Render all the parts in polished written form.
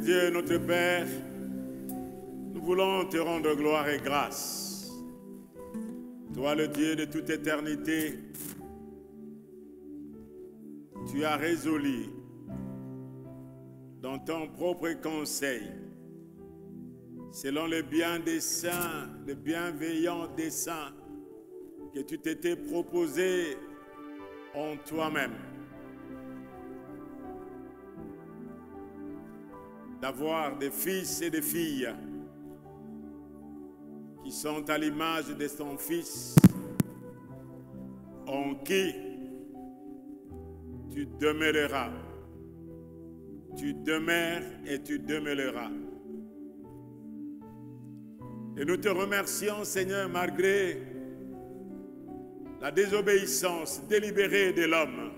Dieu, notre Père, nous voulons te rendre gloire et grâce. Toi, le Dieu de toute éternité, tu as résolu dans ton propre conseil, selon le bien des saints, le bienveillant dessein que tu t'étais proposé en toi-même, d'avoir des fils et des filles qui sont à l'image de son Fils, en qui tu demeureras. Tu demeures et tu demeureras. Et nous te remercions, Seigneur, malgré la désobéissance délibérée de l'homme,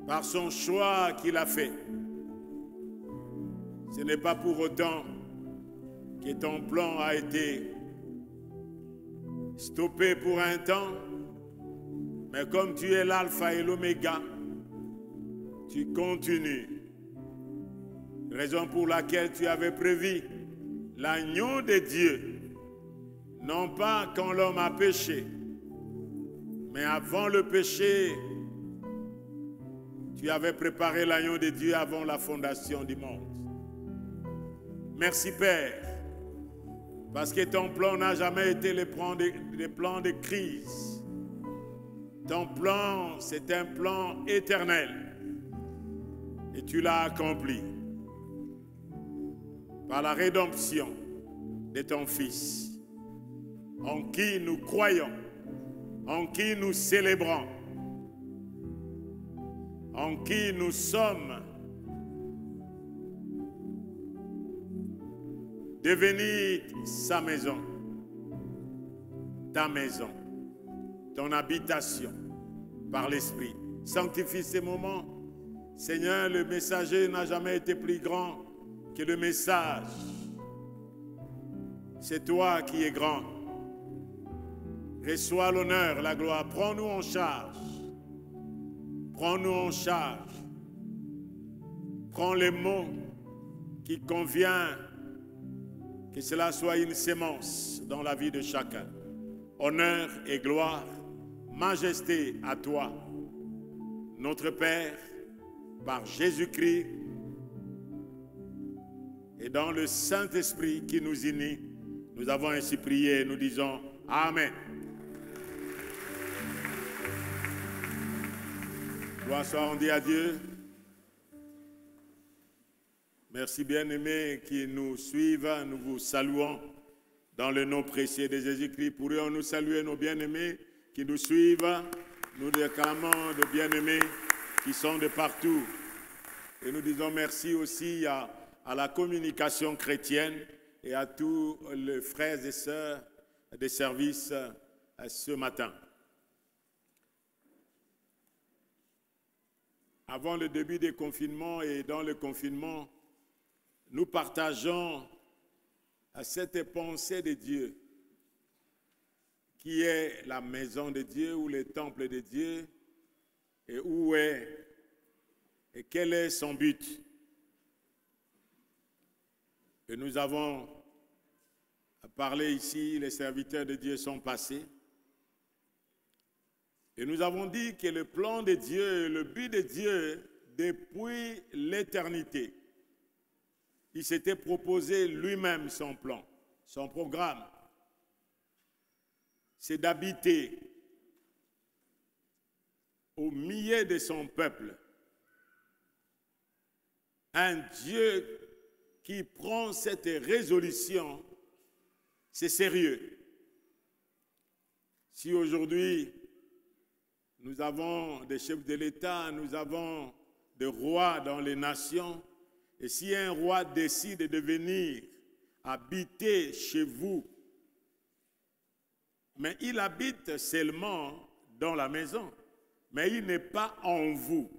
par son choix qu'il a fait. Ce n'est pas pour autant que ton plan a été stoppé pour un temps, mais comme tu es l'alpha et l'oméga, tu continues. Raison pour laquelle tu avais prévu l'agneau de Dieu, non pas quand l'homme a péché, mais avant le péché, tu avais préparé l'agneau de Dieu avant la fondation du monde. Merci Père, parce que ton plan n'a jamais été le plan de crise. Ton plan, c'est un plan éternel. Et tu l'as accompli par la rédemption de ton Fils, en qui nous croyons, en qui nous célébrons, en qui nous sommes devenir sa maison, ta maison, ton habitation par l'Esprit. Sanctifie ces moments. Seigneur, le messager n'a jamais été plus grand que le message. C'est toi qui es grand. Reçois l'honneur, la gloire. Prends-nous en charge. Prends-nous en charge. Prends les mots qui conviennent. Que cela soit une sémence dans la vie de chacun. Honneur et gloire, majesté à toi, notre Père, par Jésus-Christ et dans le Saint-Esprit qui nous unit. Nous avons ainsi prié et nous disons Amen. Gloire soit rendue à Dieu. Merci bien-aimés qui nous suivent, nous vous saluons dans le nom précieux de Jésus-Christ. Pourrions-nous saluer nos bien-aimés qui nous suivent, nous réclamons de bien-aimés qui sont de partout. Et nous disons merci aussi à la communication chrétienne et à tous les frères et sœurs des services ce matin. Avant le début des confinements et dans le confinement, nous partageons cette pensée de Dieu, qui est la maison de Dieu ou le temple de Dieu, et où est et quel est son but. Et nous avons parlé ici, les serviteurs de Dieu sont passés, et nous avons dit que le plan de Dieu, le but de Dieu, depuis l'éternité, il s'était proposé lui-même son plan, son programme. C'est d'habiter au milieu de son peuple. Un Dieu qui prend cette résolution, c'est sérieux. Si aujourd'hui, nous avons des chefs de l'État, nous avons des rois dans les nations, et si un roi décide de venir habiter chez vous, mais il habite seulement dans la maison, mais il n'est pas en vous.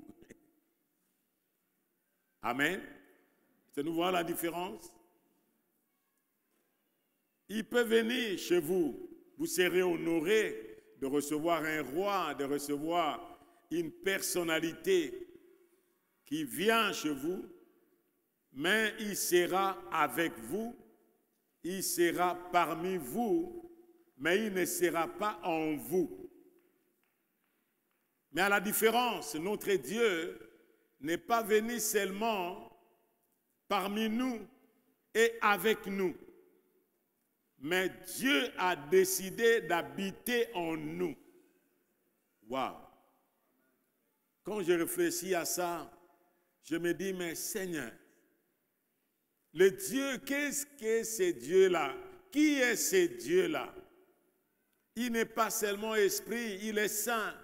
Amen. Est-ce que nous voyons la différence? Il peut venir chez vous, vous serez honoré de recevoir un roi, de recevoir une personnalité qui vient chez vous, mais il sera avec vous, il sera parmi vous, mais il ne sera pas en vous. Mais à la différence, notre Dieu n'est pas venu seulement parmi nous et avec nous, mais Dieu a décidé d'habiter en nous. Waouh! Quand je réfléchis à ça, je me dis, mais Seigneur, le Dieu, qu'est-ce que ce Dieu-là? Qui est ce Dieu-là? Il n'est pas seulement esprit, il est saint.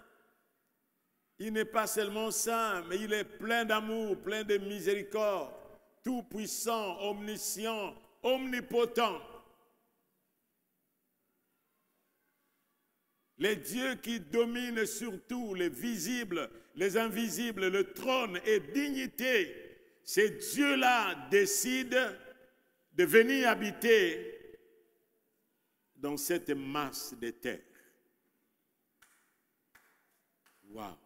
Il n'est pas seulement saint, mais il est plein d'amour, plein de miséricorde, tout-puissant, omniscient, omnipotent. Les dieux qui dominent sur tout, les visibles, les invisibles, le trône et dignité, ces dieux-là décident de venir habiter dans cette masse de terre. Waouh!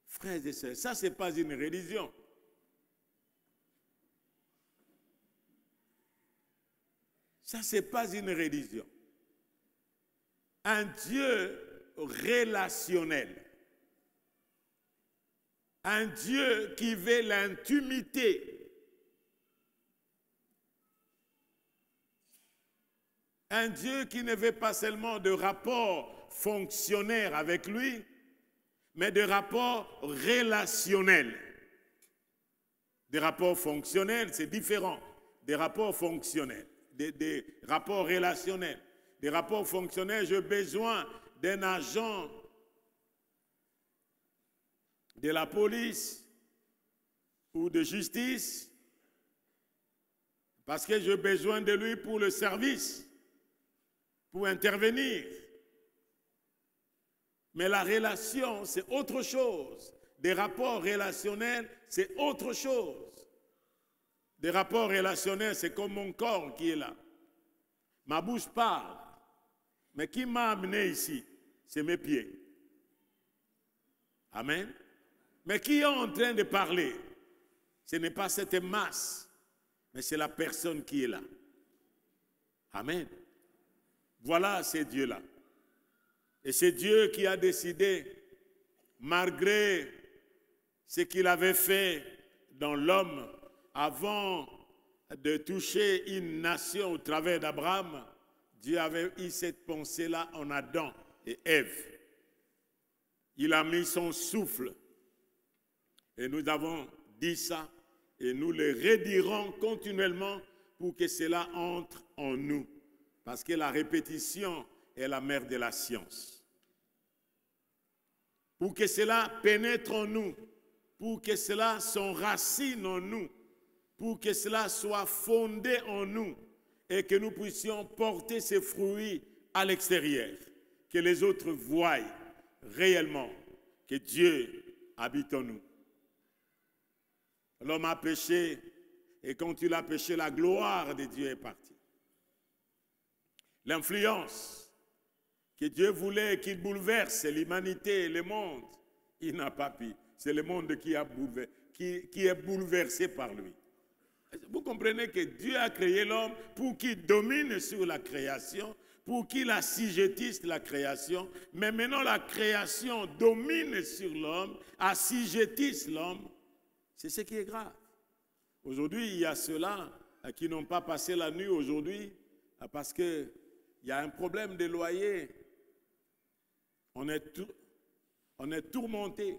Frères et sœurs, ça, ce n'est pas une religion. Ça, ce n'est pas une religion. Un Dieu relationnel. Un Dieu qui veut l'intimité. Un Dieu qui ne veut pas seulement de rapports fonctionnaires avec lui, mais de rapports relationnels. Des rapports fonctionnels, c'est différent des rapports fonctionnels, des rapports relationnels. Des rapports fonctionnels, j'ai besoin d'un agent de la police ou de justice parce que j'ai besoin de lui pour le service, pour intervenir. Mais la relation, c'est autre chose. Des rapports relationnels, c'est autre chose. Des rapports relationnels, c'est comme mon corps qui est là. Ma bouche parle. Mais qui m'a amené ici? C'est mes pieds. Amen. Mais qui est en train de parler? Ce n'est pas cette masse, mais c'est la personne qui est là. Amen. Voilà ces dieux-là. Et c'est Dieu qui a décidé, malgré ce qu'il avait fait dans l'homme avant de toucher une nation au travers d'Abraham, Dieu avait eu cette pensée-là en Adam et Ève. Il a mis son souffle. Et nous avons dit ça et nous le redirons continuellement pour que cela entre en nous. Parce que la répétition est la mère de la science. Pour que cela pénètre en nous, pour que cela s'enracine en nous, pour que cela soit fondé en nous et que nous puissions porter ces fruits à l'extérieur, que les autres voient réellement que Dieu habite en nous. L'homme a péché et quand il a péché, la gloire de Dieu est partie. L'influence que Dieu voulait qu'il bouleverse l'humanité, le monde, il n'a pas pu. C'est le monde qui est bouleversé par lui. Vous comprenez que Dieu a créé l'homme pour qu'il domine sur la création, pour qu'il assujettisse la création, mais maintenant la création domine sur l'homme, assujettisse l'homme. C'est ce qui est grave. Aujourd'hui, il y a ceux-là qui n'ont pas passé la nuit aujourd'hui parce qu'il y a un problème de loyer. On est tourmenté.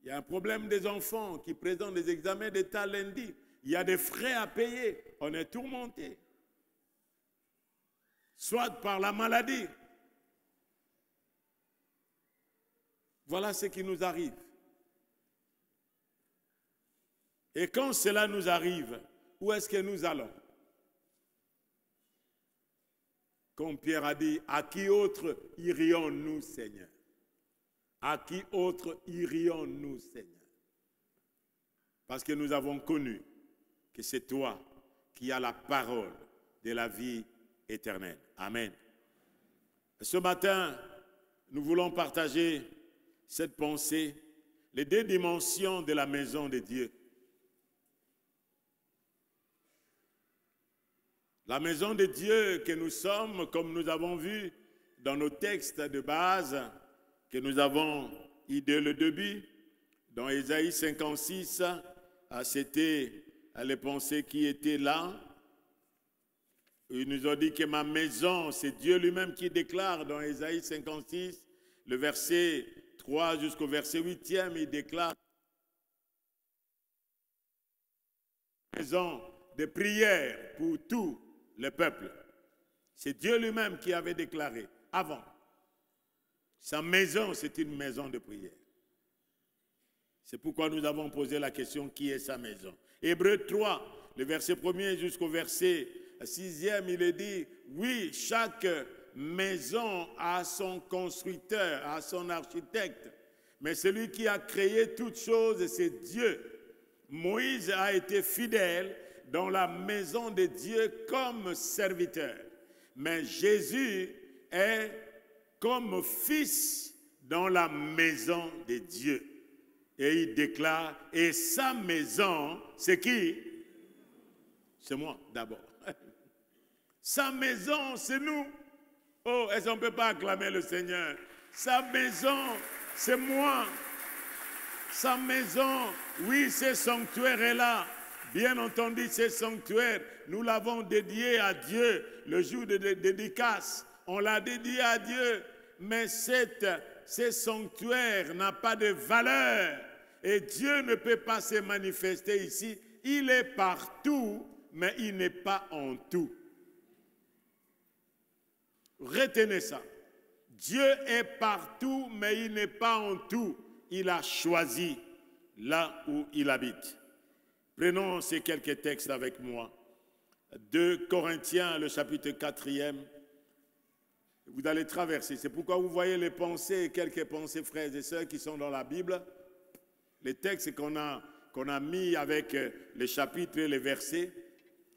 Il y a un problème des enfants qui présentent des examens d'État lundi. Il y a des frais à payer. On est tourmenté. Soit par la maladie. Voilà ce qui nous arrive. Et quand cela nous arrive, où est-ce que nous allons? Comme Pierre a dit, à qui autre irions-nous, Seigneur? À qui autre irions-nous, Seigneur? Parce que nous avons connu que c'est toi qui as la parole de la vie éternelle. Amen. Ce matin, nous voulons partager cette pensée. les deux dimensions de la maison de Dieu. La maison de Dieu que nous sommes, comme nous avons vu dans nos textes de base, que nous avons eu dès le début, dans Ésaïe 56, c'était les pensées qui étaient là. Il nous a dit que ma maison, c'est Dieu lui-même qui déclare dans Ésaïe 56, le verset 3 jusqu'au verset 8e, il déclare maison de prière pour tout le peuple. C'est Dieu lui-même qui avait déclaré avant. Sa maison, c'est une maison de prière. C'est pourquoi nous avons posé la question, qui est sa maison? Hébreux 3, le verset 1er jusqu'au verset 6e, il est dit, oui, chaque maison a son constructeur, a son architecte, mais celui qui a créé toutes choses, c'est Dieu. Moïse a été fidèle dans la maison de Dieu comme serviteur, mais Jésus est comme fils dans la maison de Dieu. Et il déclare, et sa maison, c'est qui? C'est moi d'abord. Sa maison, c'est nous. Oh, est-ce qu'on ne peut pas acclamer le Seigneur? Sa maison, c'est moi. Sa maison, oui, ce sanctuaire est là. Bien entendu, ce sanctuaire, nous l'avons dédié à Dieu le jour de dédicace. On l'a dédié à Dieu, mais ce sanctuaire n'a pas de valeur. Et Dieu ne peut pas se manifester ici. Il est partout, mais il n'est pas en tout. Retenez ça. Dieu est partout, mais il n'est pas en tout. Il a choisi là où il habite. Prenons ces quelques textes avec moi. 2 Corinthiens, le chapitre 4e. Vous allez traverser. C'est pourquoi vous voyez les pensées, quelques pensées, frères et sœurs, qui sont dans la Bible. Les textes qu'on a mis avec les chapitres et les versets,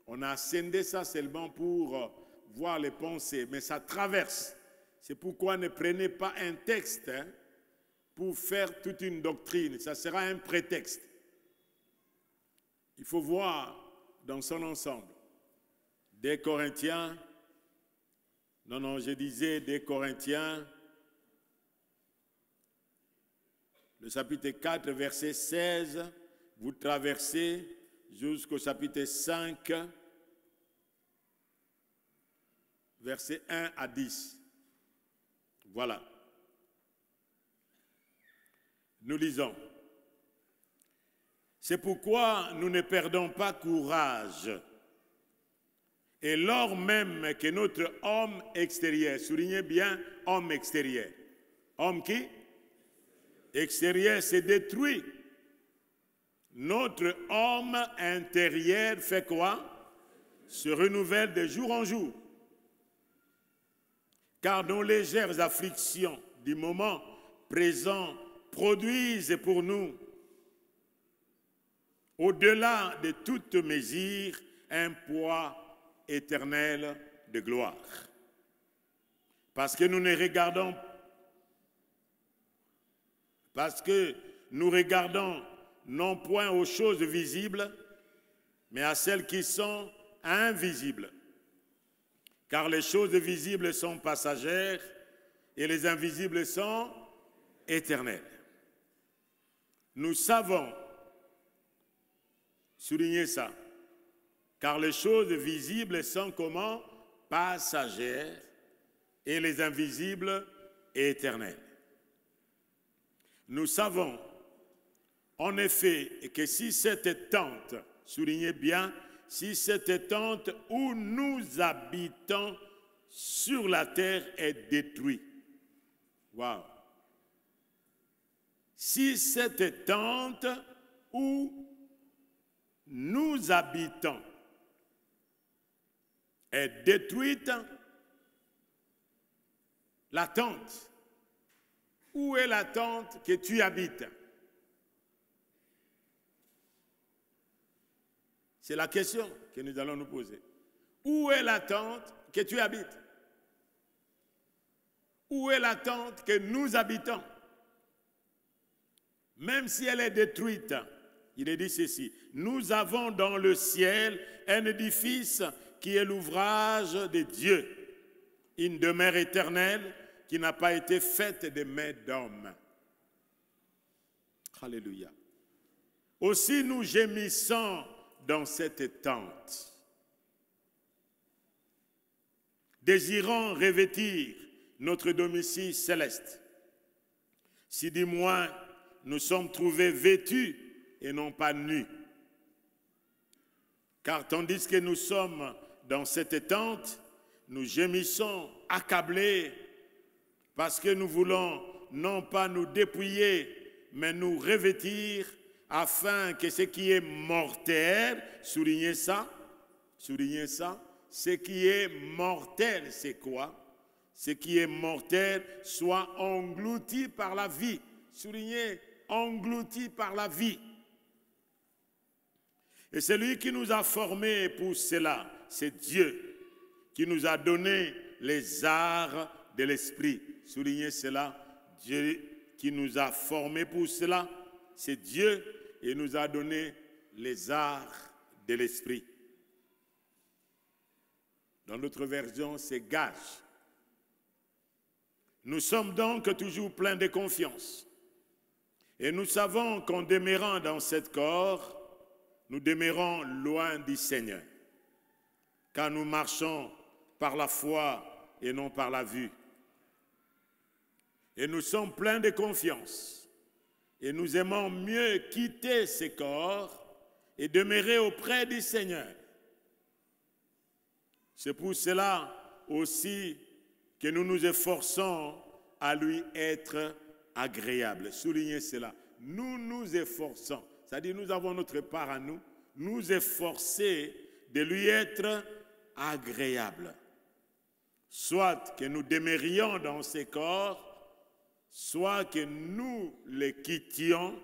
on a scindé ça seulement pour voir les pensées, mais ça traverse. C'est pourquoi ne prenez pas un texte pour faire toute une doctrine. Ça sera un prétexte. Il faut voir dans son ensemble. Des Corinthiens, je disais des Corinthiens, le chapitre 4, verset 16, vous traversez jusqu'au chapitre 5, verset 1 à 10. Voilà. Nous lisons. C'est pourquoi nous ne perdons pas courage. Et lors même que notre homme extérieur, soulignez bien, homme extérieur. Homme qui? Extérieur s'est détruit. Notre homme intérieur fait quoi? Se renouvelle de jour en jour. Car nos légères afflictions du moment présent produisent pour nous, au-delà de toute mesure, un poids éternel de gloire. Parce que nous regardons non point aux choses visibles, mais à celles qui sont invisibles. Car les choses visibles sont passagères et les invisibles sont éternelles. Nous savons, soulignez ça, car les choses visibles sont comment? Passagères et les invisibles éternelles. Nous savons en effet que si cette tente, soulignez bien, si cette tente où nous habitons sur la terre est détruite. Waouh! Si cette tente où nous habitons est détruite, la tente, où est la tente que tu habites? C'est la question que nous allons nous poser. Où est la tente que tu habites? Où est la tente que nous habitons? même si elle est détruite, il est dit ceci, nous avons dans le ciel un édifice qui est l'ouvrage de Dieu, une demeure éternelle qui n'a pas été faite de mains d'hommes. Alléluia. Aussi nous gémissons dans cette tente, désirant revêtir notre domicile céleste. Si du moins nous sommes trouvés vêtus et non pas nus. Car tandis que nous sommes dans cette tente, nous gémissons accablés parce que nous voulons non pas nous dépouiller, mais nous revêtir afin que ce qui est mortel, soulignez ça, ce qui est mortel, c'est quoi? Ce qui est mortel soit englouti par la vie. Soulignez, englouti par la vie. Et c'est lui qui nous a formés pour cela. C'est Dieu qui nous a donné les arts de l'esprit. Soulignez cela. Dieu qui nous a formés pour cela. C'est Dieu et nous a donné les arts de l'esprit. Dans notre version, c'est gage. Nous sommes donc toujours pleins de confiance. Et nous savons qu'en demeurant dans cet corps, nous demeurons loin du Seigneur, car nous marchons par la foi et non par la vue. Et nous sommes pleins de confiance, et nous aimons mieux quitter ce corps et demeurer auprès du Seigneur. C'est pour cela aussi que nous nous efforçons à lui être agréable. Soulignez cela. Nous nous efforçons. C'est-à-dire nous avons notre part à nous. Nous efforcer de lui être agréable. Soit que nous demeurions dans ces corps, soit que nous les quittions,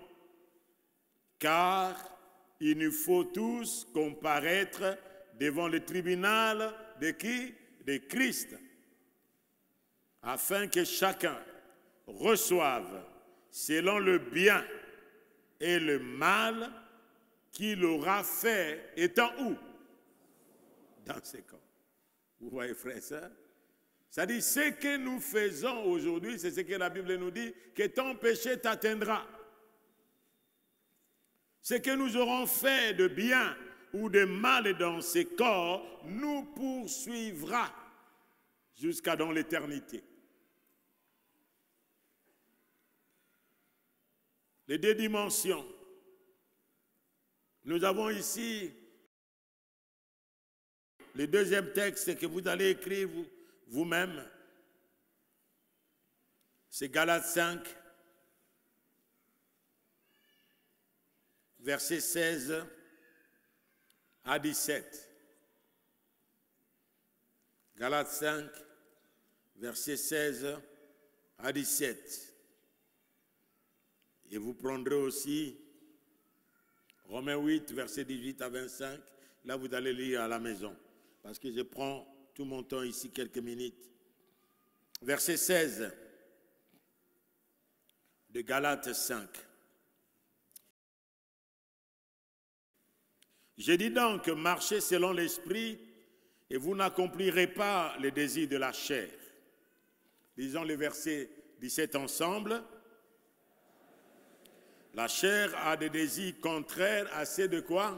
car il nous faut tous comparaître devant le tribunal de qui? De Christ, afin que chacun reçoive selon le bien et le mal qu'il aura fait, étant où? Dans ces corps. Vous voyez, frères et sœurs? C'est-à-dire, ce que nous faisons aujourd'hui, c'est ce que la Bible nous dit, que ton péché t'atteindra. Ce que nous aurons fait de bien ou de mal dans ces corps nous poursuivra jusqu'à dans l'éternité. Les deux dimensions. Nous avons ici le deuxième texte que vous allez écrire vous-même. C'est Galates 5, versets 16 à 17. Galates 5, versets 16 à 17. Et vous prendrez aussi Romains 8, versets 18 à 25. Là, vous allez lire à la maison. Parce que je prends tout mon temps ici, quelques minutes. Verset 16 de Galates 5. Je dis donc, marchez selon l'esprit et vous n'accomplirez pas les désirs de la chair. Lisons le verset 17 ensemble. La chair a des désirs contraires à ceux de quoi?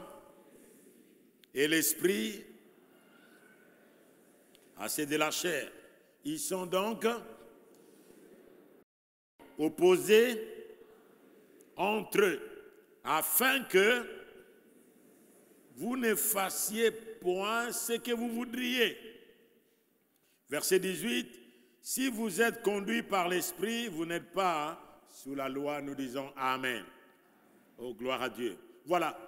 Et l'esprit à ceux de la chair. Ils sont donc opposés entre eux, afin que vous ne fassiez point ce que vous voudriez. Verset 18, si vous êtes conduits par l'esprit, vous n'êtes pas sous la loi, nous disons Amen. Oh, gloire à Dieu. Voilà.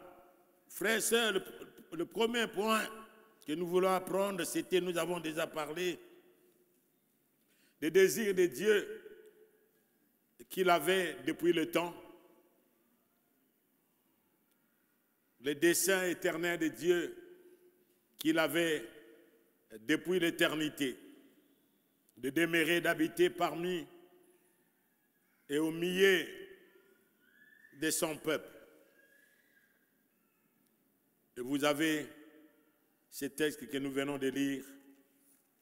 Frères et sœurs, le premier point que nous voulons apprendre, c'était, nous avons déjà parlé, des désirs de Dieu qu'il avait depuis le temps, les desseins éternels de Dieu qu'il avait depuis l'éternité, de demeurer, d'habiter parmi et au milieu de son peuple. Et vous avez ces textes que nous venons de lire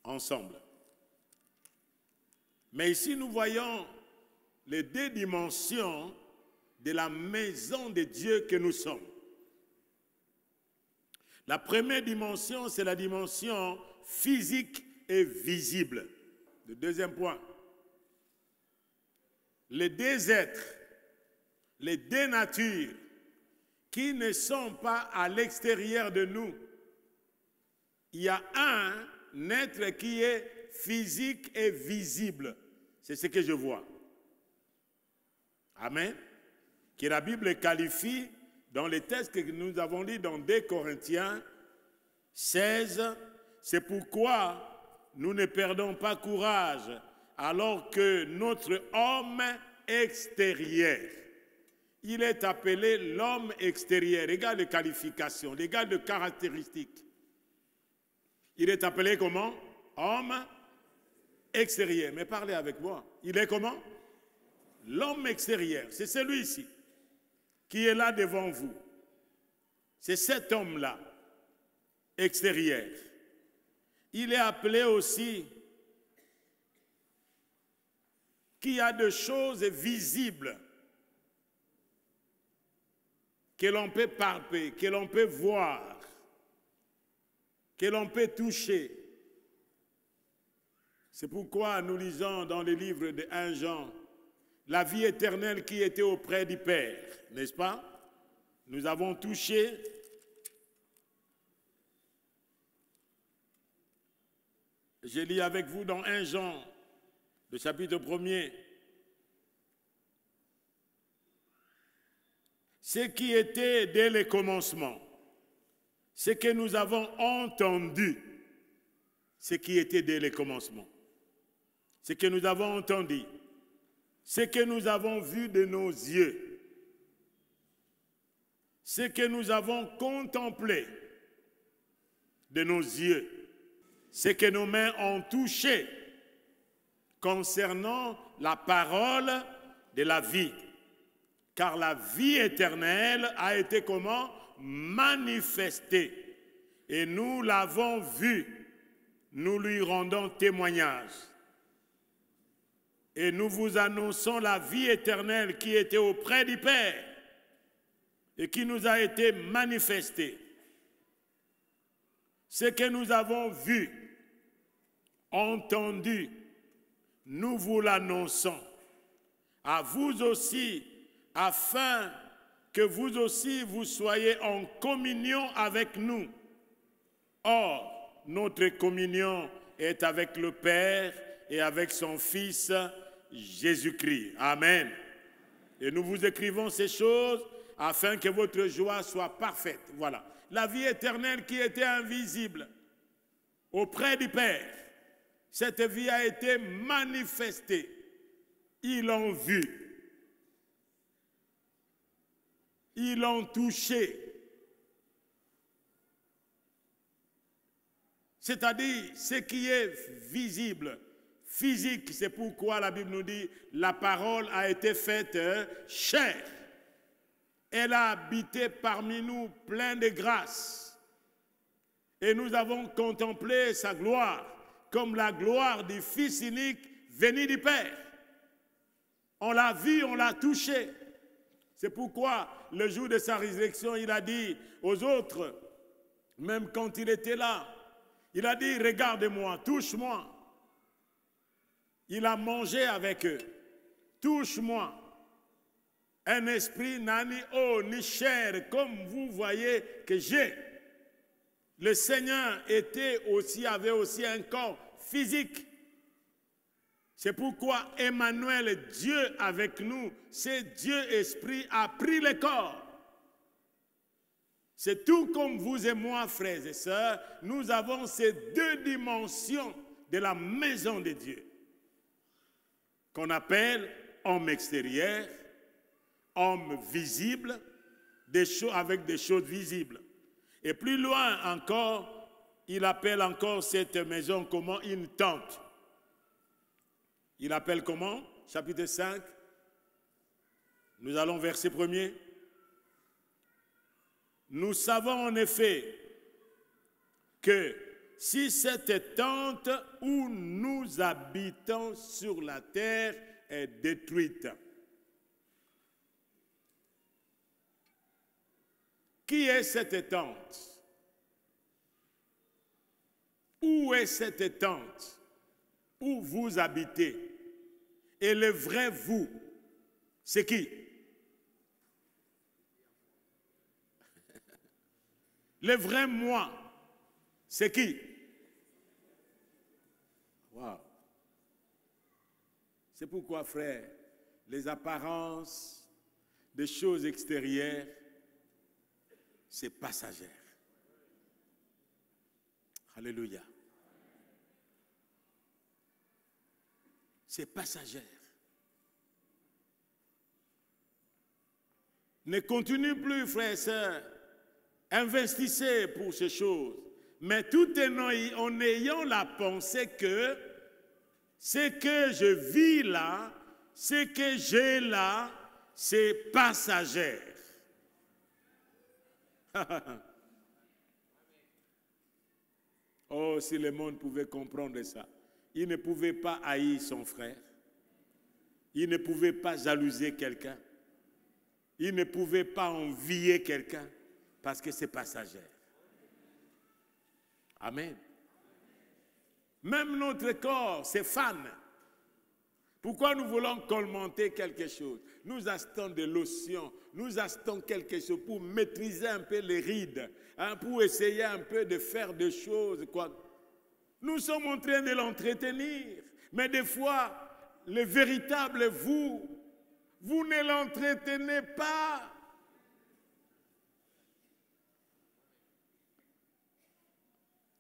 ensemble. Mais ici, nous voyons les deux dimensions de la maison de Dieu que nous sommes. La première dimension, c'est la dimension physique et visible. Le deuxième point. Les deux êtres, les deux natures qui ne sont pas à l'extérieur de nous. Il y a un être qui est physique et visible. C'est ce que je vois. Amen. Que la Bible qualifie dans les textes que nous avons lus dans 2 Corinthiens 16. C'est pourquoi nous ne perdons pas courage alors que notre homme extérieur, il est appelé l'homme extérieur. Regarde les qualifications, regarde les caractéristiques. Il est appelé comment? Homme extérieur. Mais parlez avec moi. Il est comment? L'homme extérieur. C'est celui-ci qui est là devant vous. C'est cet homme-là, extérieur. Il est appelé aussi qu'il y a des choses visibles que l'on peut palper, que l'on peut voir, que l'on peut toucher. C'est pourquoi nous lisons dans le livre de 1 Jean la vie éternelle qui était auprès du Père, n'est-ce pas? Nous avons touché je lis avec vous dans 1 Jean, le chapitre 1er. Ce qui était dès le commencement, ce que nous avons entendu, ce qui était dès le commencement, ce que nous avons entendu, ce que nous avons vu de nos yeux, ce que nous avons contemplé de nos yeux, ce que nos mains ont touché concernant la parole de la vie. Car la vie éternelle a été comment? Manifestée. Et nous l'avons vue. Nous lui rendons témoignage. Et nous vous annonçons la vie éternelle qui était auprès du Père et qui nous a été manifestée. Ce que nous avons vu, entendu, nous vous l'annonçons. À vous aussi, afin que vous aussi vous soyez en communion avec nous. Or, notre communion est avec le Père et avec son Fils Jésus-Christ. Amen. Et nous vous écrivons ces choses afin que votre joie soit parfaite. Voilà. La vie éternelle qui était invisible auprès du Père, cette vie a été manifestée. Ils l'ont vue. Ils l'ont touché. C'est-à-dire ce qui est visible, physique. C'est pourquoi la Bible nous dit la parole a été faite chair. Elle a habité parmi nous plein de grâce. Et nous avons contemplé sa gloire comme la gloire du Fils unique venu du Père. On l'a vu, on l'a touché. C'est pourquoi le jour de sa résurrection, il a dit aux autres, même quand il était là, il a dit, regarde-moi, touche-moi. Il a mangé avec eux. Touche-moi. Un esprit n'a ni eau ni chair, comme vous voyez que j'ai. Le Seigneur avait aussi un corps physique. C'est pourquoi Emmanuel, Dieu avec nous, c'est Dieu Esprit, a pris le corps. C'est tout comme vous et moi, frères et sœurs, nous avons ces deux dimensions de la maison de Dieu, qu'on appelle homme extérieur, homme visible, avec des choses visibles. Et plus loin encore, il appelle encore cette maison comment? Une tente. Il appelle comment? Chapitre 5, Nous allons verset 1er. Nous savons en effet que si cette tente où nous habitons sur la terre est détruite, qui est cette tente? Où est cette tente où vous habitez? Et le vrai vous, c'est qui? Le vrai moi, c'est qui? Wow. C'est pourquoi, frère, les apparences des choses extérieures, c'est passager. Alléluia. C'est passager. Ne continue plus, frères et sœurs. Investissez pour ces choses. Mais tout en ayant la pensée que ce que je vis là, ce que j'ai là, c'est passager. Oh, si le monde pouvait comprendre ça. Il ne pouvait pas haïr son frère. Il ne pouvait pas jalouser quelqu'un. Il ne pouvait pas envier quelqu'un parce que c'est passager. Amen. Même notre corps, c'est fan. Pourquoi nous voulons commenter quelque chose? Nous achetons de lotion, nous achetons quelque chose pour maîtriser un peu les rides, hein, pour essayer un peu de faire des choses. Quoi. Nous sommes en train de l'entretenir, mais des fois, le véritable vous ne l'entretenez pas.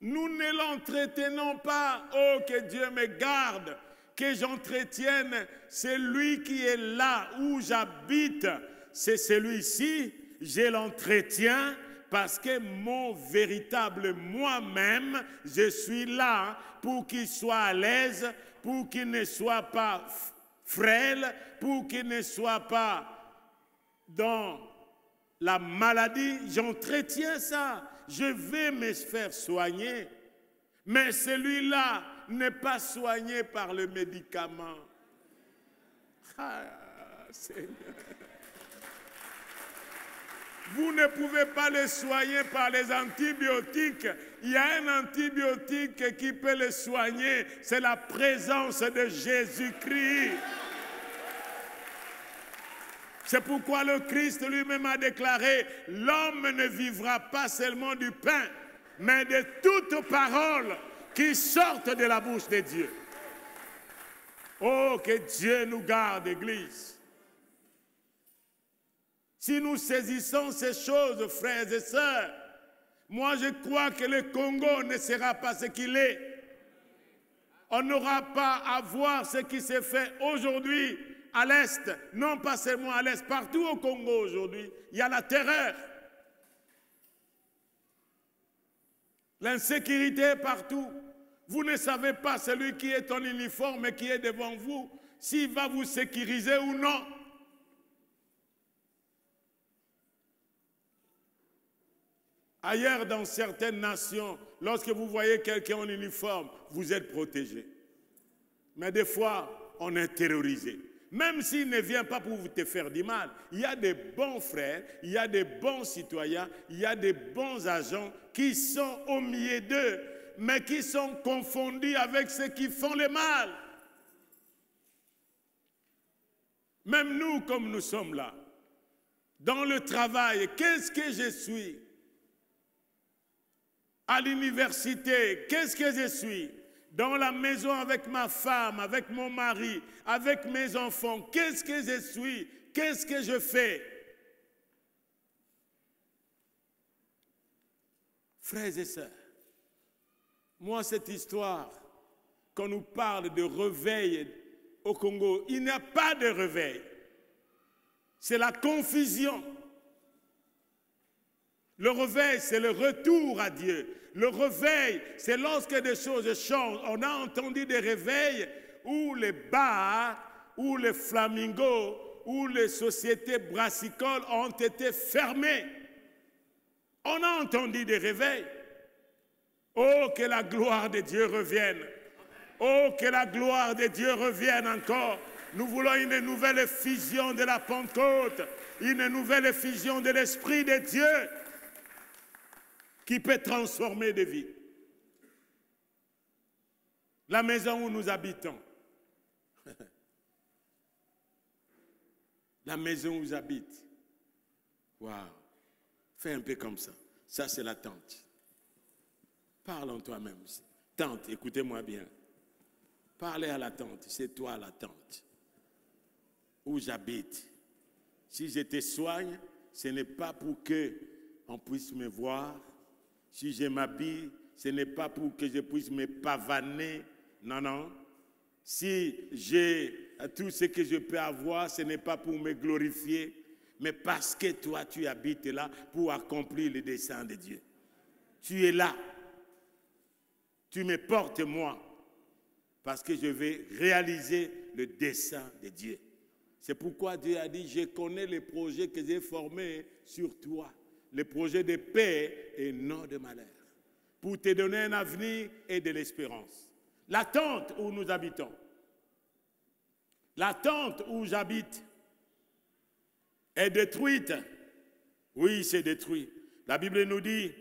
Nous ne l'entretenons pas. Oh, que Dieu me garde, que j'entretienne celui qui est là où j'habite. C'est celui-ci, je l'entretiens parce que mon véritable moi-même, je suis là pour qu'il soit à l'aise, pour qu'il ne soit pas frêle, pour qu'il ne soit pas dans la maladie. J'entretiens ça. Je vais me faire soigner. Mais celui-là n'est pas soigné par le médicament. Ah, Seigneur. Vous ne pouvez pas le soigner par les antibiotiques. Il y a un antibiotique qui peut le soigner. C'est la présence de Jésus-Christ. C'est pourquoi le Christ lui-même a déclaré, l'homme ne vivra pas seulement du pain, mais de toute parole qui sortent de la bouche de Dieu. Oh, que Dieu nous garde, Église. Si nous saisissons ces choses, frères et sœurs, moi je crois que le Congo ne sera pas ce qu'il est. On n'aura pas à voir ce qui s'est fait aujourd'hui à l'Est, non pas seulement à l'Est, partout au Congo aujourd'hui, il y a la terreur. L'insécurité partout. Vous ne savez pas celui qui est en uniforme et qui est devant vous, s'il va vous sécuriser ou non. Ailleurs, dans certaines nations, lorsque vous voyez quelqu'un en uniforme, vous êtes protégé. Mais des fois, on est terrorisé. Même s'il ne vient pas pour te faire du mal, il y a des bons frères, il y a des bons citoyens, il y a des bons agents qui sont au milieu d'eux, mais qui sont confondus avec ceux qui font le mal. Même nous, comme nous sommes là, dans le travail, qu'est-ce que je suis? À l'université, qu'est-ce que je suis? Dans la maison avec ma femme, avec mon mari, avec mes enfants, qu'est-ce que je suis? Qu'est-ce que je fais? Frères et sœurs, moi cette histoire, quand on nous parle de réveil au Congo, il n'y a pas de réveil. C'est la confusion. Le réveil, c'est le retour à Dieu. Le réveil, c'est lorsque des choses changent. On a entendu des réveils où les bars, où les flamingos, où les sociétés brassicoles ont été fermées. On a entendu des réveils. Oh, que la gloire de Dieu revienne. Oh, que la gloire de Dieu revienne encore. Nous voulons une nouvelle effusion de la Pentecôte, une nouvelle effusion de l'Esprit de Dieu qui peut transformer des vies. La maison où nous habitons, la maison où j'habite, waouh, fais un peu comme ça. Ça, c'est la tente. Parle en toi-même. Tente, écoutez-moi bien. Parlez à la tente, c'est toi la tente où j'habite. Si je te soigne, ce n'est pas pour que on puisse me voir. Si je m'habille, ce n'est pas pour que je puisse me pavaner. Non, non. Si j'ai tout ce que je peux avoir, ce n'est pas pour me glorifier, mais parce que toi, tu habites là pour accomplir le dessein de Dieu. Tu es là. Tu me portes, moi, parce que je vais réaliser le dessein de Dieu. C'est pourquoi Dieu a dit, je connais les projets que j'ai formés sur toi, les projets de paix et non de malheur, pour te donner un avenir et de l'espérance. La tente où nous habitons, la tente où j'habite est détruite. Oui, c'est détruit. La Bible nous dit,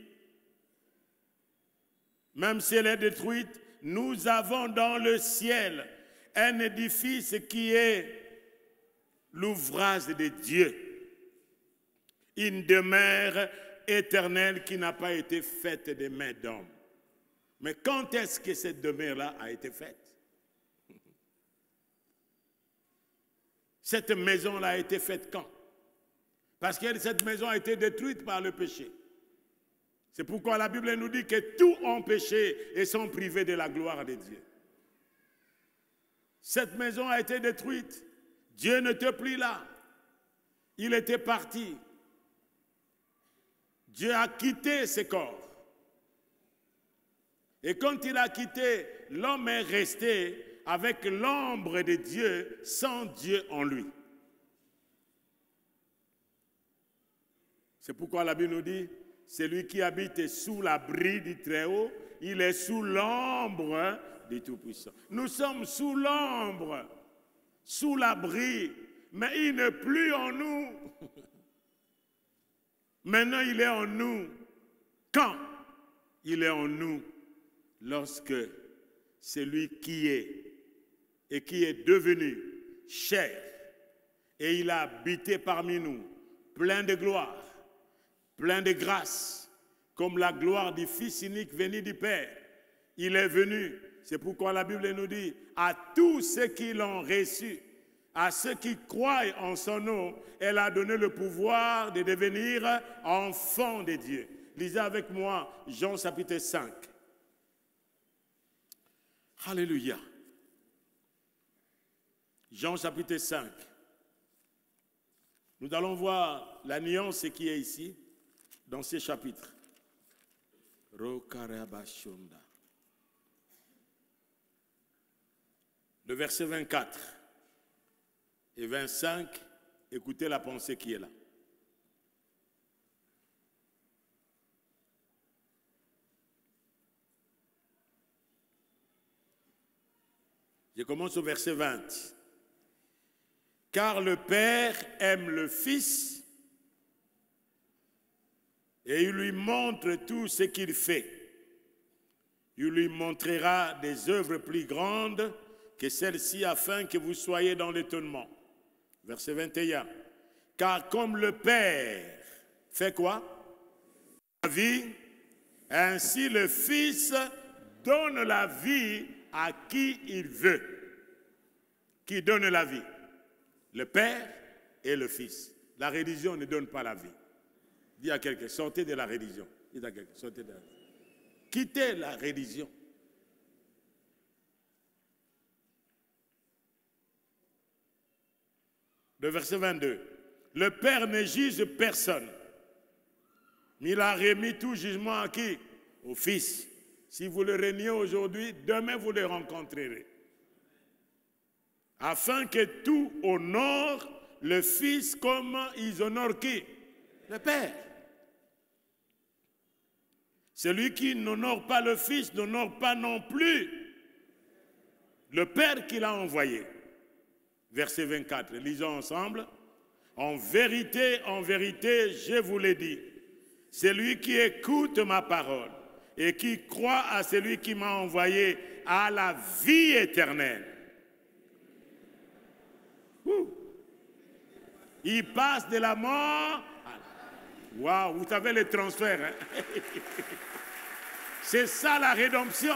même si elle est détruite, nous avons dans le ciel un édifice qui est l'ouvrage de Dieu, une demeure éternelle qui n'a pas été faite des mains d'hommes. Mais quand est-ce que cette demeure-là a été faite? Cette maison-là a été faite quand? Parce que cette maison a été détruite par le péché. C'est pourquoi la Bible nous dit que tous ont péché et sont privés de la gloire de Dieu. Cette maison a été détruite. Dieu n'était plus là. Il était parti. Dieu a quitté ce corps. Et quand il a quitté, l'homme est resté avec l'ombre de Dieu, sans Dieu en lui. C'est pourquoi la Bible nous dit, celui qui habite sous l'abri du Très-Haut, il est sous l'ombre du Tout-Puissant. Nous sommes sous l'ombre, sous l'abri, mais il n'est plus en nous. Maintenant, il est en nous. Quand il est en nous? Lorsque celui qui est et qui est devenu chair, et il a habité parmi nous, plein de gloire, plein de grâce, comme la gloire du Fils unique venu du Père. Il est venu, c'est pourquoi la Bible nous dit, à tous ceux qui l'ont reçu, à ceux qui croient en son nom, elle a donné le pouvoir de devenir enfants de Dieu. Lisez avec moi Jean chapitre 5. Alléluia. Jean chapitre 5. Nous allons voir la nuance qui est ici, dans ces chapitres. Le verset 24 et 25, écoutez la pensée qui est là. Je commence au verset 20. Car le Père aime le Fils et il lui montre tout ce qu'il fait. Il lui montrera des œuvres plus grandes que celles-ci afin que vous soyez dans l'étonnement. Verset 21. Car comme le Père fait quoi? La vie, ainsi le Fils donne la vie à qui il veut. Qui donne la vie? Le Père et le Fils. La religion ne donne pas la vie. Dis à quelqu'un, sortez de la religion. Dis à quelqu'un, sortez de la religion. Quittez la religion. Le verset 22. Le Père ne juge personne, mais il a remis tout jugement à qui? Au Fils. Si vous le reniez aujourd'hui, demain vous le rencontrerez. Afin que tout honore le Fils comme ils honorent qui? Le Père. Celui qui n'honore pas le Fils n'honore pas non plus le Père qui l'a envoyé. Verset 24, lisons ensemble. En vérité, je vous l'ai dit, celui qui écoute ma parole et qui croit à celui qui m'a envoyé a la vie éternelle. Il passe de la mort. Waouh, vous savez les transferts. Hein? C'est ça la rédemption.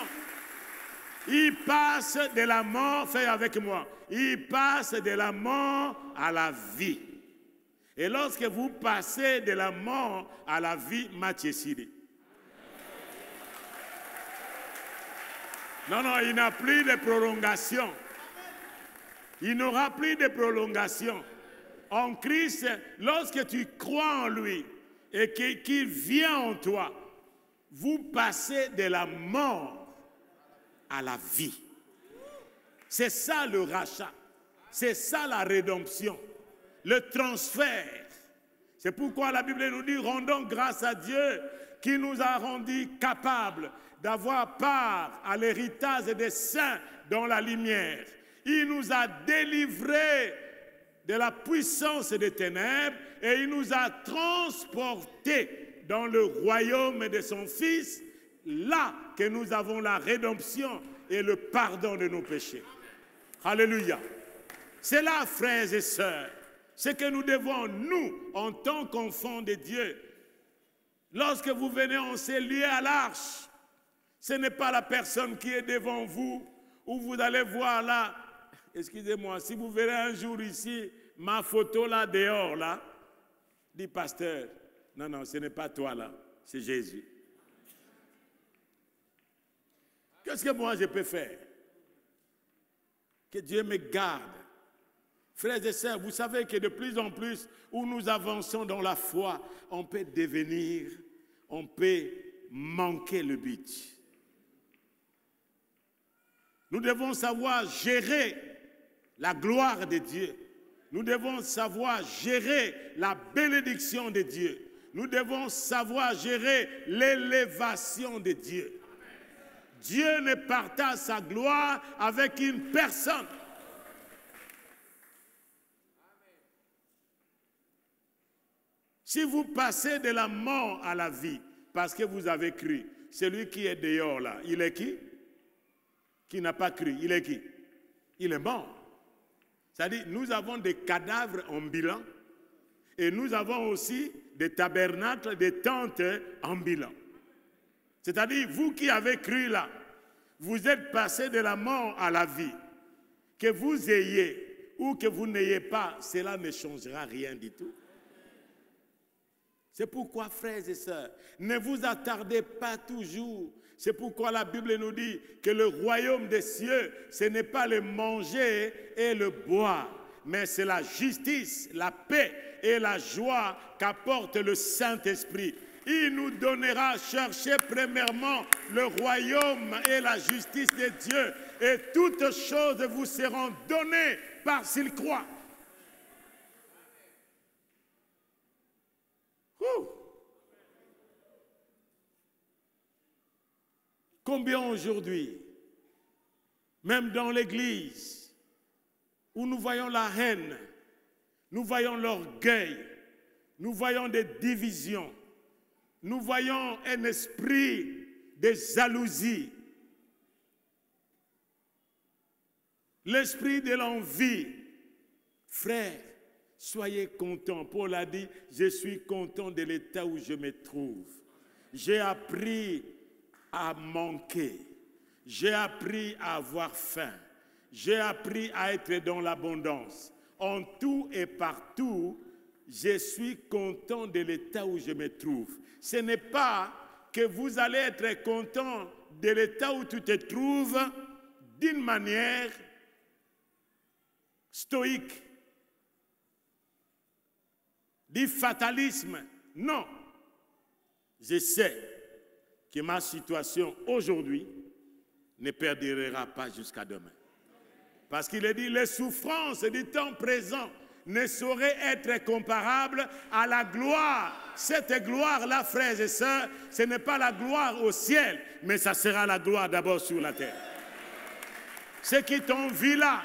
Il passe de la mort, faites avec moi. Il passe de la mort à la vie. Et lorsque vous passez de la mort à la vie, Mathieu. Non, non, il n'y a plus de prolongation. Il n'aura plus de prolongation. En Christ, lorsque tu crois en lui et qu'il vient en toi, vous passez de la mort à la vie. C'est ça le rachat. C'est ça la rédemption. Le transfert. C'est pourquoi la Bible nous dit, rendons grâce à Dieu qui nous a rendus capables d'avoir part à l'héritage des saints dans la lumière. Il nous a délivrés de la puissance des ténèbres et il nous a transportés dans le royaume de son Fils, là que nous avons la rédemption et le pardon de nos péchés. Alléluia. C'est là, frères et sœurs, ce que nous devons, nous, en tant qu'enfants de Dieu. Lorsque vous venez en ces lieux à l'Arche, ce n'est pas la personne qui est devant vous, où vous allez voir là. Excusez-moi, si vous verrez un jour ici, ma photo là, dehors là, dit pasteur, non, non, ce n'est pas toi là, c'est Jésus. Qu'est-ce que moi je peux faire? Que Dieu me garde. Frères et sœurs, vous savez que de plus en plus, où nous avançons dans la foi, on peut devenir, on peut manquer le but. Nous devons savoir gérer la gloire de Dieu. Nous devons savoir gérer la bénédiction de Dieu. Nous devons savoir gérer l'élévation de Dieu. Dieu ne partage sa gloire avec une personne. Si vous passez de la mort à la vie, parce que vous avez cru, celui qui est dehors là, il est qui? Qui n'a pas cru, il est qui? Il est mort. C'est-à-dire, nous avons des cadavres ambulants et nous avons aussi des tabernacles, des tentes ambulants. C'est-à-dire, vous qui avez cru là, vous êtes passé de la mort à la vie. Que vous ayez ou que vous n'ayez pas, cela ne changera rien du tout. C'est pourquoi, frères et sœurs, ne vous attardez pas toujours. C'est pourquoi la Bible nous dit que le royaume des cieux, ce n'est pas le manger et le boire, mais c'est la justice, la paix et la joie qu'apporte le Saint-Esprit. Il nous donnera, chercher premièrement le royaume et la justice de Dieu, et toutes choses vous seront données parce qu'il croit. Combien aujourd'hui, même dans l'Église, où nous voyons la haine, nous voyons l'orgueil, nous voyons des divisions, nous voyons un esprit de jalousie, l'esprit de l'envie. Frères, soyez contents. Paul a dit, je suis content de l'état où je me trouve. J'ai appris à manquer. J'ai appris à avoir faim. J'ai appris à être dans l'abondance. En tout et partout, je suis content de l'état où je me trouve. Ce n'est pas que vous allez être content de l'état où tu te trouves d'une manière stoïque, du fatalisme. Non. Je sais que ma situation aujourd'hui ne perdurera pas jusqu'à demain. Parce qu'il est dit, les souffrances du temps présent ne saurait être comparable à la gloire. Cette gloire-là, frères et sœurs, ce n'est pas la gloire au ciel, mais ça sera la gloire d'abord sur la terre. Ce qui t'ont vu là,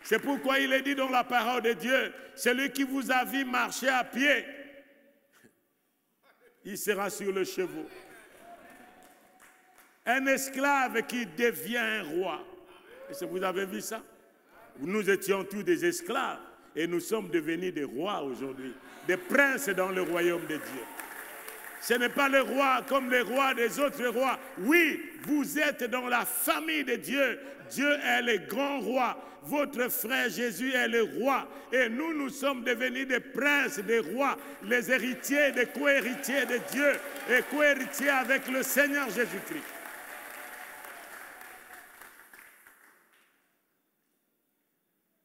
c'est pourquoi il est dit dans la parole de Dieu, celui qui vous a vu marcher à pied, il sera sur le cheval. Un esclave qui devient un roi. Est-ce que vous avez vu ça? Nous étions tous des esclaves et nous sommes devenus des rois aujourd'hui, des princes dans le royaume de Dieu. Ce n'est pas le roi comme les rois des autres rois. Oui, vous êtes dans la famille de Dieu. Dieu est le grand roi. Votre frère Jésus est le roi. Et nous, nous sommes devenus des princes, des rois, les héritiers, des co-héritiers de Dieu et co-héritiers avec le Seigneur Jésus-Christ.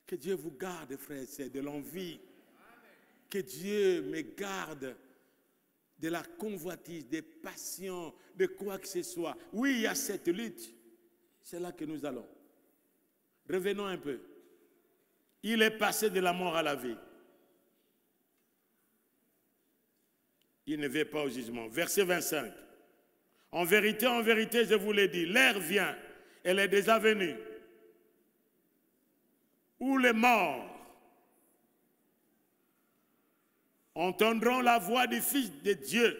Que Dieu vous garde, frères et sœurs, de l'envie. Que Dieu me garde de la convoitise, des passions, de quoi que ce soit. Oui, il y a cette lutte. C'est là que nous allons. Revenons un peu. Il est passé de la mort à la vie. Il ne va pas au jugement. Verset 25. En vérité, je vous l'ai dit, l'heure vient, elle est déjà venue, où les morts entendront la voix du Fils de Dieu.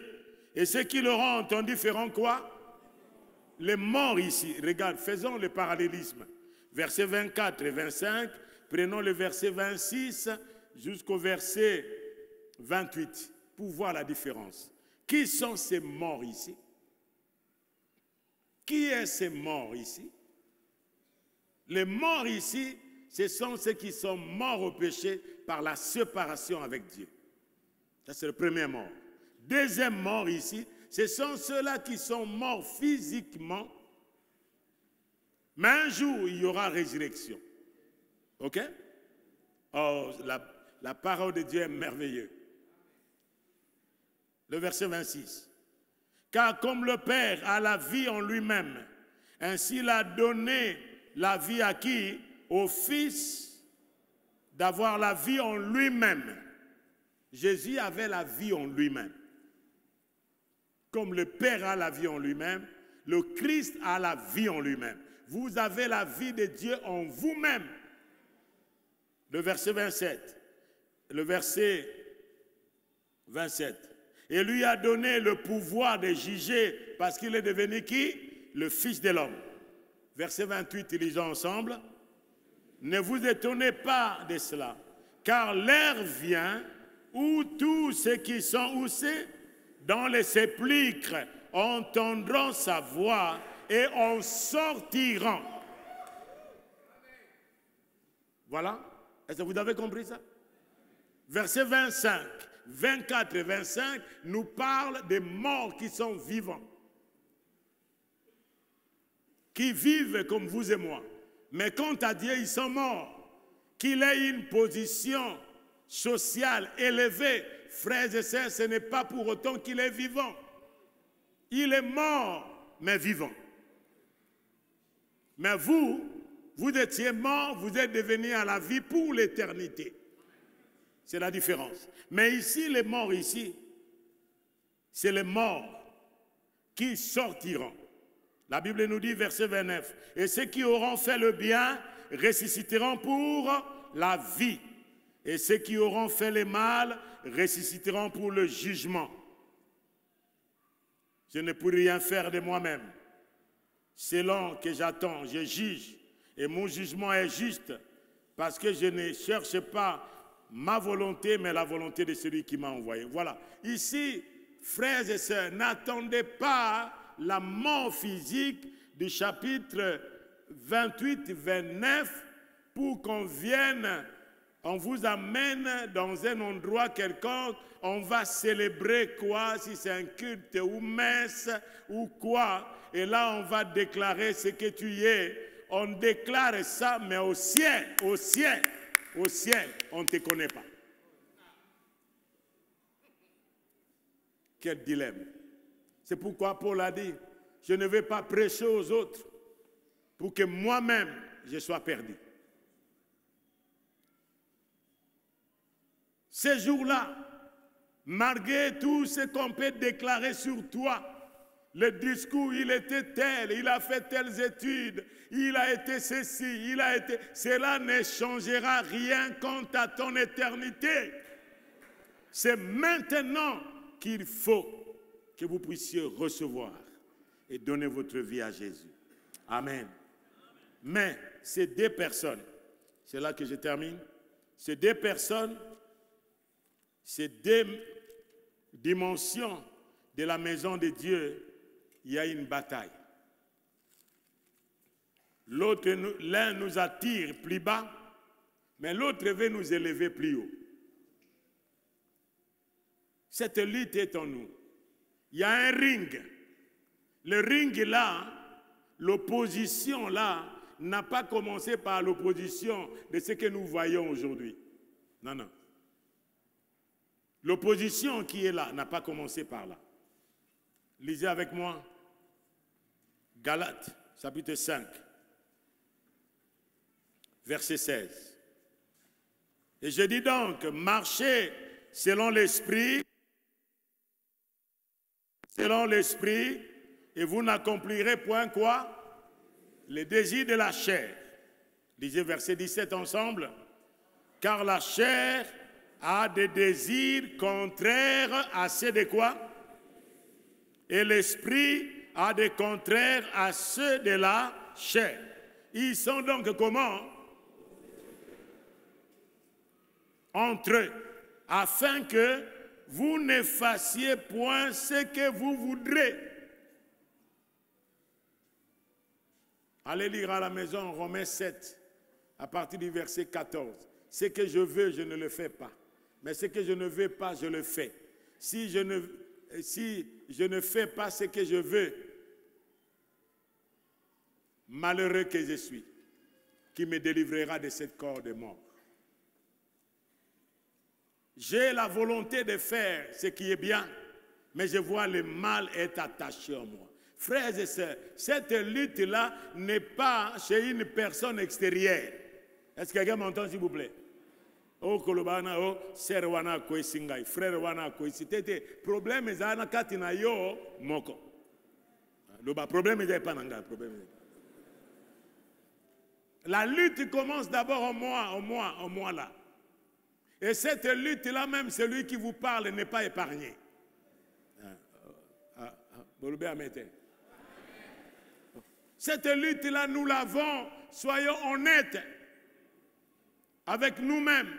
Et ceux qui l'auront entendu feront quoi? Les morts ici. Regarde, faisons le parallélisme. Versets 24 et 25. Prenons le verset 26 jusqu'au verset 28 pour voir la différence. Qui sont ces morts ici? Qui est ces morts ici? Les morts ici, ce sont ceux qui sont morts au péché par la séparation avec Dieu. Ça, c'est le premier mort. Deuxième mort ici, ce sont ceux-là qui sont morts physiquement, mais un jour, il y aura résurrection. OK? Oh, la parole de Dieu est merveilleuse. Le verset 26. Car comme le Père a la vie en lui-même, ainsi il a donné la vie à qui? Au Fils d'avoir la vie en lui-même. Jésus avait la vie en lui-même. Comme le Père a la vie en lui-même, le Christ a la vie en lui-même. Vous avez la vie de Dieu en vous-même. Le verset 27. Le verset 27. Et lui a donné le pouvoir de juger parce qu'il est devenu qui? Le Fils de l'homme. Verset 28, lisons ensemble. Ne vous étonnez pas de cela, car l'heure vient où tous ceux qui sont oussés dans les sépulcres entendront sa voix et en sortiront. Voilà. Est-ce que vous avez compris ça? Verset 25, 24 et 25 nous parlent des morts qui sont vivants, qui vivent comme vous et moi. Mais quant à Dieu, ils sont morts. Qu'il ait une position sociale élevée, frères et sœurs, ce n'est pas pour autant qu'il est vivant. Il est mort, mais vivant. Mais vous étiez mort, vous êtes devenus à la vie pour l'éternité. C'est la différence. Mais ici, les morts ici, c'est les morts qui sortiront. La Bible nous dit, verset 29, « Et ceux qui auront fait le bien ressusciteront pour la vie. Et ceux qui auront fait le mal ressusciteront pour le jugement. Je ne peux rien faire de moi-même. Selon que j'attends, je juge. Et mon jugement est juste parce que je ne cherche pas ma volonté, mais la volonté de celui qui m'a envoyé. » Voilà. Ici, frères et sœurs, n'attendez pas la mort physique du chapitre 28-29 pour qu'on vienne, on vous amène dans un endroit quelconque, on va célébrer quoi, si c'est un culte ou messe ou quoi, et là on va déclarer ce que tu es. On déclare ça, mais au ciel, on ne te connaît pas. Quel dilemme. C'est pourquoi Paul a dit, je ne vais pas prêcher aux autres pour que moi-même je sois perdu. Ces jours-là, malgré tout ce qu'on peut déclarer sur toi, le discours, il était tel, il a fait telles études, il a été ceci, il a été... Cela ne changera rien quant à ton éternité. C'est maintenant qu'il faut que vous puissiez recevoir et donner votre vie à Jésus. Amen. Mais ces deux personnes, c'est là que je termine, ces deux personnes, ces deux dimensions de la maison de Dieu, il y a une bataille. L'autre, l'un nous attire plus bas, mais l'autre veut nous élever plus haut. Cette lutte est en nous. Il y a un ring. Le ring là, l'opposition là, n'a pas commencé par l'opposition de ce que nous voyons aujourd'hui. Non, non. L'opposition qui est là n'a pas commencé par là. Lisez avec moi Galates, chapitre 5, verset 16. Et je dis donc, marchez selon l'esprit, et vous n'accomplirez point quoi? Les désirs de la chair. Lisez verset 17 ensemble. Car la chair a des désirs contraires à ceux de quoi? Et l'esprit a des contraires à ceux de la chair. Ils sont donc comment? Entre eux, afin que vous ne fassiez point ce que vous voudrez. Allez lire à la maison Romains 7, à partir du verset 14. Ce que je veux, je ne le fais pas. Mais ce que je ne veux pas, je le fais. Si je ne fais pas ce que je veux, malheureux que je suis, qui me délivrera de cette corps de mort. J'ai la volonté de faire ce qui est bien, mais je vois le mal est attaché à moi. Frères et sœurs, cette lutte-là n'est pas chez une personne extérieure. Est-ce que quelqu'un m'entend, s'il vous plaît? Oh, kolobana, oh, sœur wana kwe singai, frère wana kwe sitete, problème zana katina yo moko. Le problème n'est pas nanga, problème. La lutte commence d'abord en moi là. Et cette lutte-là, même celui qui vous parle n'est pas épargné. Cette lutte-là, nous l'avons, soyons honnêtes avec nous-mêmes.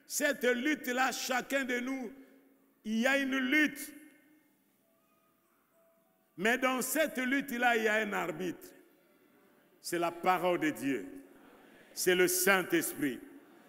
Cette lutte-là, chacun de nous, il y a une lutte. Mais dans cette lutte-là, il y a un arbitre. C'est la parole de Dieu. C'est le Saint-Esprit.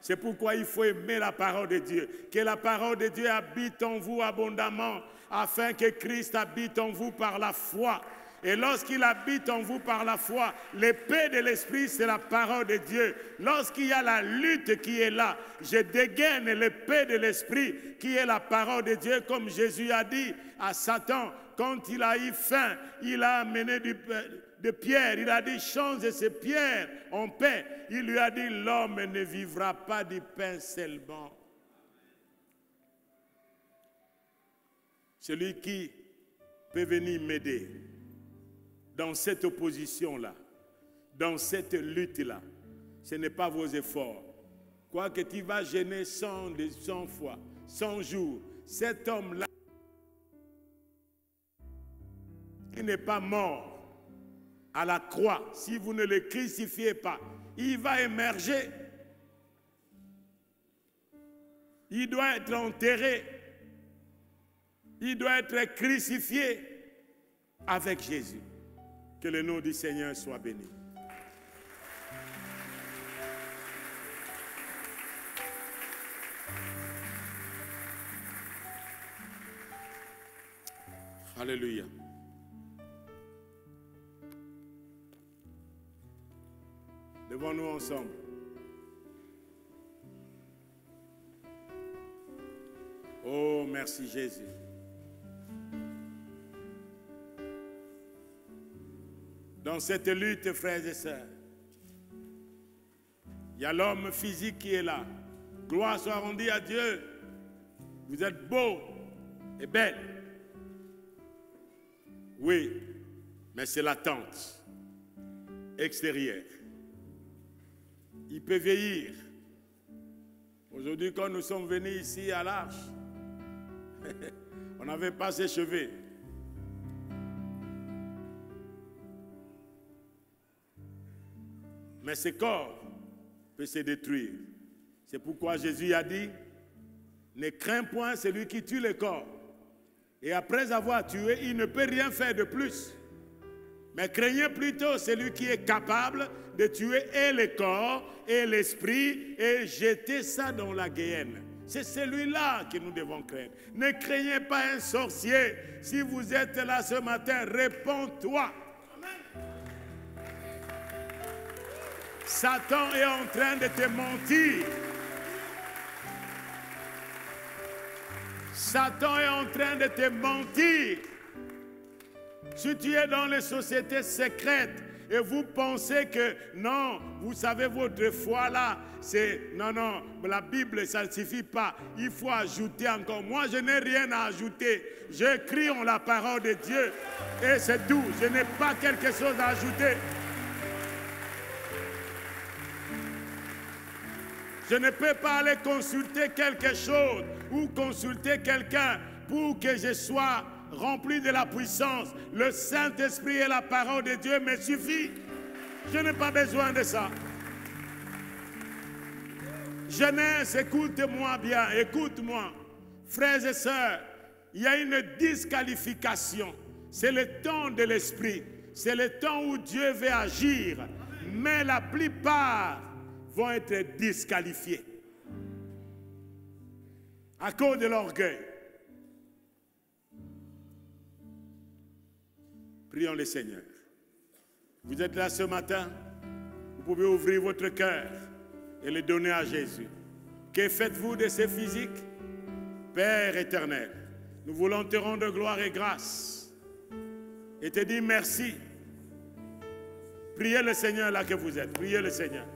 C'est pourquoi il faut aimer la parole de Dieu. Que la parole de Dieu habite en vous abondamment, afin que Christ habite en vous par la foi. Et lorsqu'il habite en vous par la foi, l'épée de l'Esprit, c'est la parole de Dieu. Lorsqu'il y a la lutte qui est là, je dégaine l'épée de l'Esprit, qui est la parole de Dieu, comme Jésus a dit à Satan, quand il a eu faim, il a amené de pierre, il a dit change ces pierres en pain. Il lui a dit l'homme ne vivra pas du pain seulement. Celui qui peut venir m'aider dans cette opposition-là, dans cette lutte-là, ce n'est pas vos efforts. Quoique tu vas gêner 100 fois, 100 jours, cet homme-là, il n'est pas mort à la croix, si vous ne le crucifiez pas, il va émerger. Il doit être enterré. Il doit être crucifié avec Jésus. Que le nom du Seigneur soit béni. Alléluia. Levons-nous ensemble. Oh, merci Jésus. Dans cette lutte, frères et sœurs, il y a l'homme physique qui est là. Gloire soit rendue à Dieu. Vous êtes beau et belle. Oui, mais c'est l'attente extérieure. Il peut vieillir. Aujourd'hui, quand nous sommes venus ici à l'Arche, on n'avait pas ses cheveux. Mais ce corps peut se détruire. C'est pourquoi Jésus a dit, ne crains point celui qui tue le corps. Et après avoir tué, il ne peut rien faire de plus. Mais craignez plutôt celui qui est capable de tuer et le corps et l'esprit et jeter ça dans la guéhenne. C'est celui-là que nous devons craindre. Ne craignez pas un sorcier. Si vous êtes là ce matin, réponds-toi. Satan est en train de te mentir. Satan est en train de te mentir. Si tu es dans les sociétés secrètes et vous pensez que non, vous savez votre foi là, c'est non, la Bible ça ne suffit pas. Il faut ajouter encore. Moi je n'ai rien à ajouter. J'écris en la parole de Dieu et c'est tout. Je n'ai pas quelque chose à ajouter. Je ne peux pas aller consulter quelque chose ou consulter quelqu'un pour que je sois rempli de la puissance. Le Saint-Esprit et la parole de Dieu me suffit. Je n'ai pas besoin de ça. Jeunesse, écoute-moi bien, écoute-moi. Frères et sœurs, il y a une disqualification. C'est le temps de l'Esprit. C'est le temps où Dieu veut agir. Mais la plupart vont être disqualifiés à cause de l'orgueil. Prions le Seigneur. Vous êtes là ce matin, vous pouvez ouvrir votre cœur et le donner à Jésus. Que faites-vous de ce physique? Père éternel, nous voulons te rendre gloire et grâce et te dire merci. Priez le Seigneur là que vous êtes, priez le Seigneur.